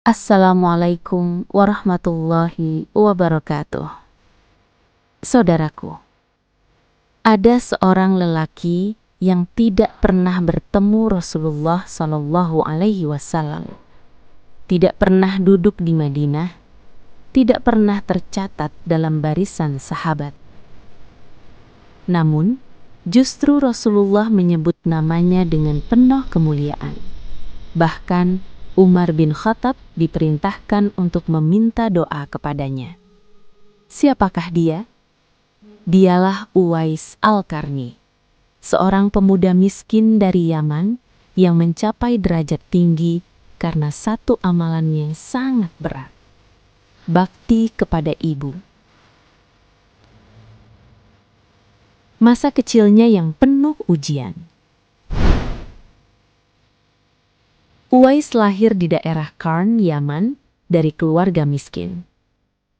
Assalamualaikum warahmatullahi wabarakatuh. Saudaraku, ada seorang lelaki yang tidak pernah bertemu Rasulullah Shallallahu Alaihi Wasallam, tidak pernah duduk di Madinah, tidak pernah tercatat dalam barisan sahabat. Namun, justru Rasulullah menyebut namanya dengan penuh kemuliaan. Bahkan, Umar bin Khattab diperintahkan untuk meminta doa kepadanya. Siapakah dia? Dialah Uwais Al-Qarni, seorang pemuda miskin dari Yaman yang mencapai derajat tinggi karena satu amalan yang sangat berat, bakti kepada ibu. Masa kecilnya yang penuh ujian. Uwais lahir di daerah Qarn, Yaman, dari keluarga miskin.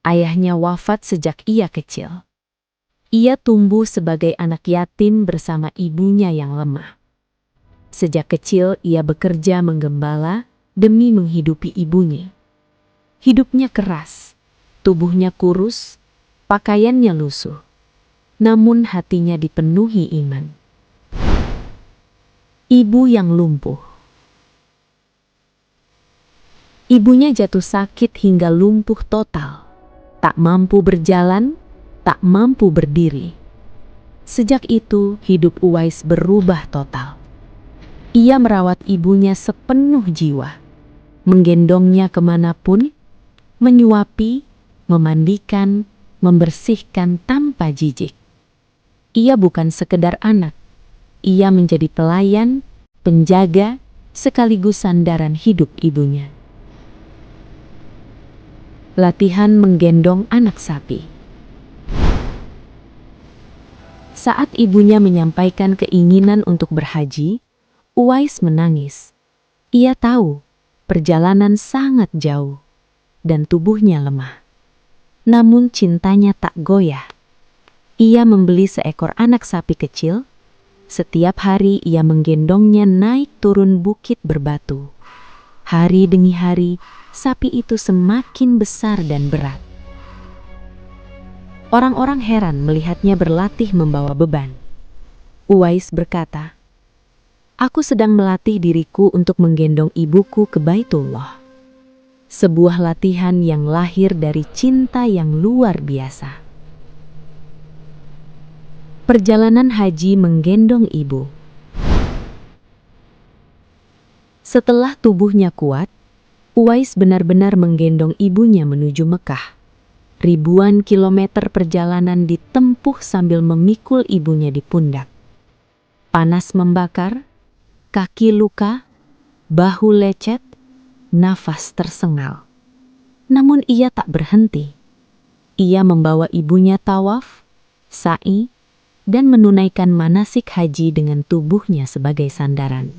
Ayahnya wafat sejak ia kecil. Ia tumbuh sebagai anak yatim bersama ibunya yang lemah. Sejak kecil ia bekerja menggembala demi menghidupi ibunya. Hidupnya keras, tubuhnya kurus, pakaiannya lusuh. Namun hatinya dipenuhi iman. Ibu yang lumpuh. Ibunya jatuh sakit hingga lumpuh total, tak mampu berjalan, tak mampu berdiri. Sejak itu, hidup Uwais berubah total. Ia merawat ibunya sepenuh jiwa, menggendongnya kemanapun, menyuapi, memandikan, membersihkan tanpa jijik. Ia bukan sekedar anak, ia menjadi pelayan, penjaga, sekaligus sandaran hidup ibunya. Latihan menggendong anak sapi. Saat ibunya menyampaikan keinginan untuk berhaji, Uwais menangis. Ia tahu perjalanan sangat jauh dan tubuhnya lemah. Namun cintanya tak goyah. Ia membeli seekor anak sapi kecil. Setiap hari ia menggendongnya naik turun bukit berbatu. Hari demi hari, sapi itu semakin besar dan berat. Orang-orang heran melihatnya berlatih membawa beban. Uwais berkata, "Aku sedang melatih diriku untuk menggendong ibuku ke Baitullah." Sebuah latihan yang lahir dari cinta yang luar biasa. Perjalanan haji menggendong ibu. Setelah tubuhnya kuat, Uwais benar-benar menggendong ibunya menuju Mekah. Ribuan kilometer perjalanan ditempuh sambil memikul ibunya di pundak. Panas membakar, kaki luka, bahu lecet, nafas tersengal. Namun ia tak berhenti. Ia membawa ibunya tawaf, sa'i, dan menunaikan manasik haji dengan tubuhnya sebagai sandaran.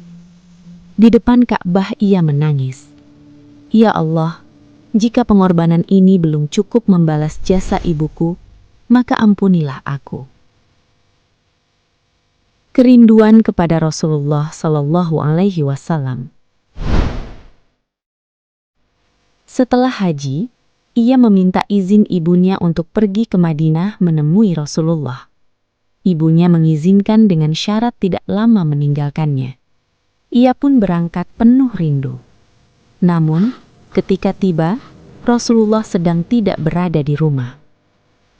Di depan Ka'bah ia menangis. Ya Allah, jika pengorbanan ini belum cukup membalas jasa ibuku, maka ampunilah aku. Kerinduan kepada Rasulullah Shallallahu Alaihi Wasallam. Setelah haji, ia meminta izin ibunya untuk pergi ke Madinah menemui Rasulullah. Ibunya mengizinkan dengan syarat tidak lama meninggalkannya. Ia pun berangkat penuh rindu. Namun, ketika tiba, Rasulullah sedang tidak berada di rumah.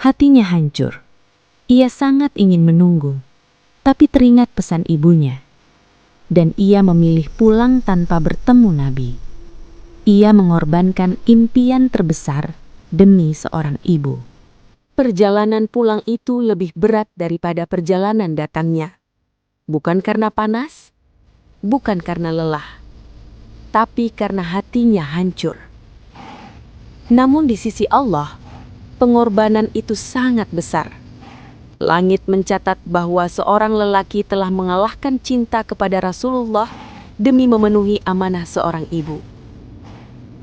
Hatinya hancur. Ia sangat ingin menunggu, tapi teringat pesan ibunya. Dan ia memilih pulang tanpa bertemu Nabi. Ia mengorbankan impian terbesar demi seorang ibu. Perjalanan pulang itu lebih berat daripada perjalanan datangnya. Bukan karena panas, bukan karena lelah, tapi karena hatinya hancur. Namun di sisi Allah, pengorbanan itu sangat besar. Langit mencatat bahwa seorang lelaki telah mengalahkan cinta kepada Rasulullah demi memenuhi amanah seorang ibu.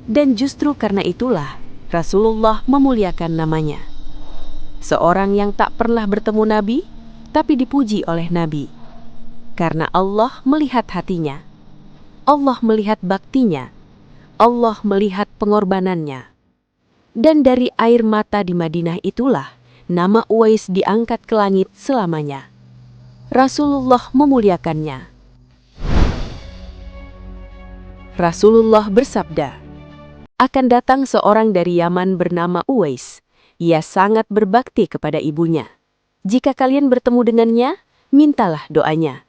Dan justru karena itulah Rasulullah memuliakan namanya. Seorang yang tak pernah bertemu Nabi, tapi dipuji oleh Nabi. karena Allah melihat hatinya. Allah melihat baktinya. Allah melihat pengorbanannya. Dan dari air mata di Madinah itulah nama Uwais diangkat ke langit selamanya. Rasulullah memuliakannya. Rasulullah bersabda, akan datang seorang dari Yaman bernama Uwais. Ia sangat berbakti kepada ibunya. Jika kalian bertemu dengannya, mintalah doanya.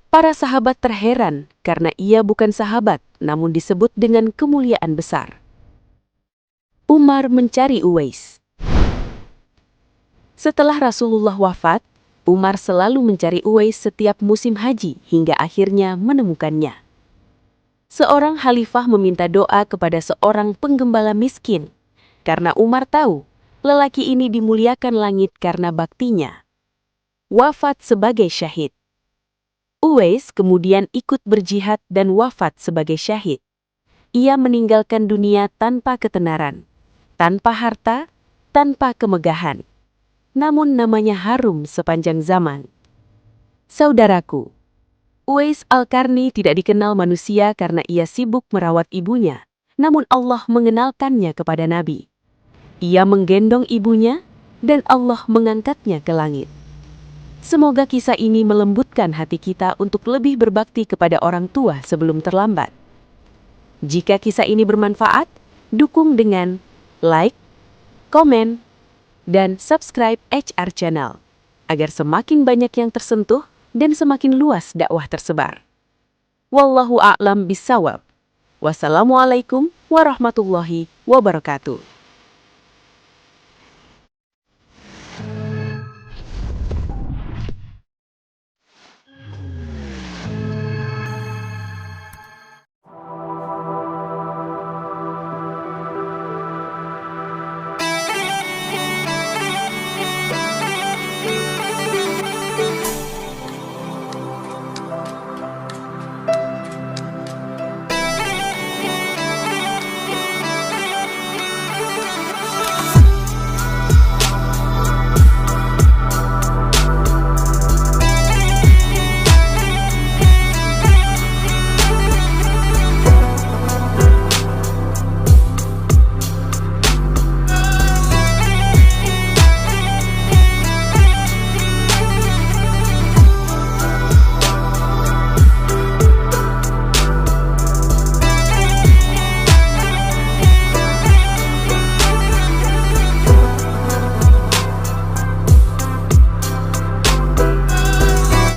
Para sahabat terheran karena ia bukan sahabat, namun disebut dengan kemuliaan besar. Umar mencari Uwais. Setelah Rasulullah wafat, Umar selalu mencari Uwais setiap musim haji hingga akhirnya menemukannya. Seorang khalifah meminta doa kepada seorang penggembala miskin, karena Umar tahu lelaki ini dimuliakan langit karena baktinya. Wafat sebagai syahid. Uwais kemudian ikut berjihad dan wafat sebagai syahid. Ia meninggalkan dunia tanpa ketenaran, tanpa harta, tanpa kemegahan. Namun namanya harum sepanjang zaman. Saudaraku, Uwais Al-Qarni tidak dikenal manusia karena ia sibuk merawat ibunya, namun Allah mengenalkannya kepada Nabi. Ia menggendong ibunya, dan Allah mengangkatnya ke langit. Semoga kisah ini melembutkan hati kita untuk lebih berbakti kepada orang tua sebelum terlambat. Jika kisah ini bermanfaat, dukung dengan like, komen, dan subscribe HR Channel, agar semakin banyak yang tersentuh dan semakin luas dakwah tersebar. Wallahu a'lam bissawab. Wassalamualaikum warahmatullahi wabarakatuh.